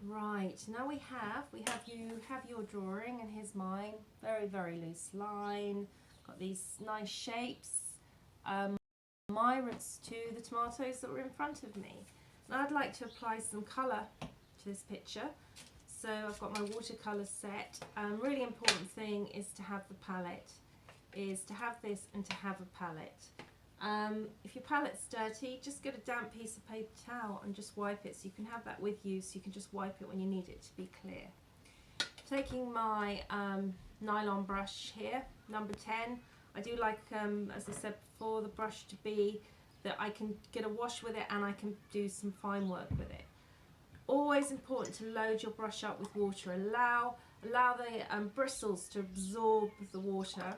Right, now we have you have your drawing, and here's mine. Very, very loose line. Got these nice shapes. Mirrors to the tomatoes that were in front of me. Now I'd like to apply some colour to this picture. So I've got my watercolour set. Really important thing is to have the palette, is to have this and to have a palette. If your palette's dirty, just get a damp piece of paper towel and just wipe it, so you can have that with you, so you can just wipe it when you need it to be clear. Taking my nylon brush here, number 10. I do like, as I said before, the brush to be that I can get a wash with it and I can do some fine work with it. Always important to load your brush up with water. Allow the bristles to absorb the water.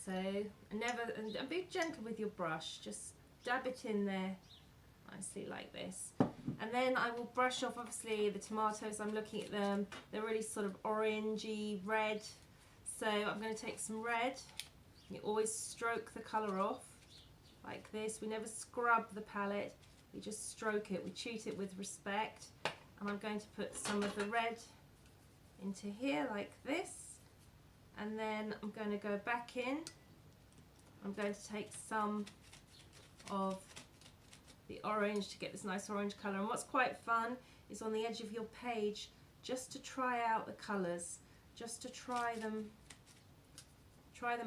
So and be gentle with your brush. Just dab it in there nicely like this. And then I will brush off, obviously, the tomatoes. I'm looking at them. They're really sort of orangey red. So I'm going to take some red. You always stroke the colour off like this. We never scrub the palette. We just stroke it. We treat it with respect. And I'm going to put some of the red into here like this. And then I'm going to go back in. I'm going to take some of the orange to get this nice orange colour. And what's quite fun is on the edge of your page, just to try out the colours, just to try them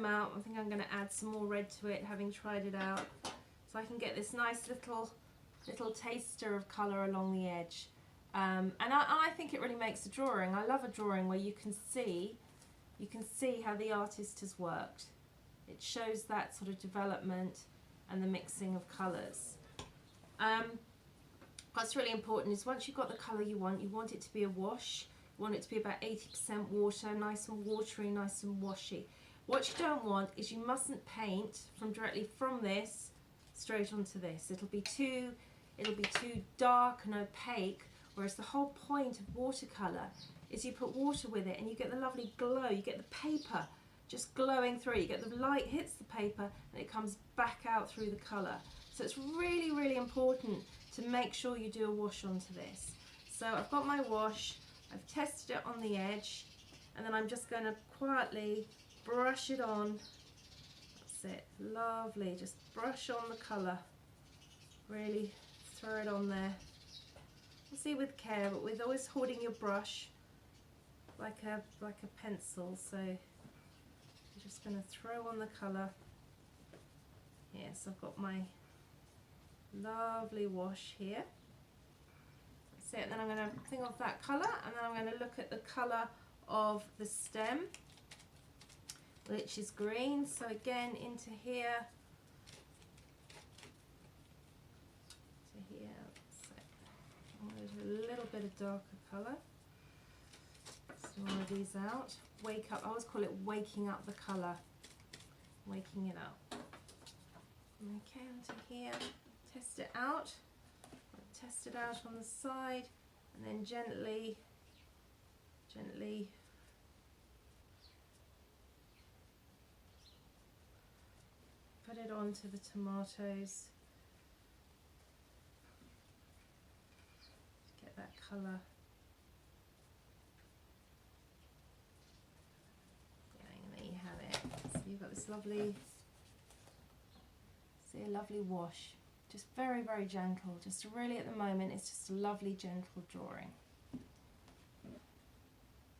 out. I think I'm going to add some more red to it, having tried it out, so I can get this nice little taster of colour along the edge. And I think it really makes a drawing. I love a drawing where you can see how the artist has worked. It shows that sort of development and the mixing of colours. What's really important is once you've got the colour you want it to be a wash. You want it to be about 80% water, nice and watery, nice and washy. What you don't want is you mustn't paint directly from this straight onto this. It'll be too dark and opaque, whereas the whole point of watercolour is you put water with it and you get the lovely glow. You get the paper just glowing through. You get the light hits the paper and it comes back out through the colour. So it's really, really important to make sure you do a wash onto this. So I've got my wash, I've tested it on the edge, and then I'm just going to quietly brush it on. That's it, lovely. Just brush on the colour. Really throw it on there. See, with care, but with always holding your brush like a pencil. So I'm just going to throw on the colour. Yes, I've got my lovely wash here. That's it. Then I'm going to think of that colour, and then I'm going to look at the colour of the stem, which is green. So again, into here, I'm going to do a little bit of darker colour. So one of these out. Wake up. I always call it waking up the colour. Waking it up. Okay, onto here. Test it out. Test it out on the side, and then gently put it onto the tomatoes. Get that colour. And there you have it. So you've got this lovely, a lovely wash. Just very, very gentle. Just really, at the moment, it's just a lovely, gentle drawing.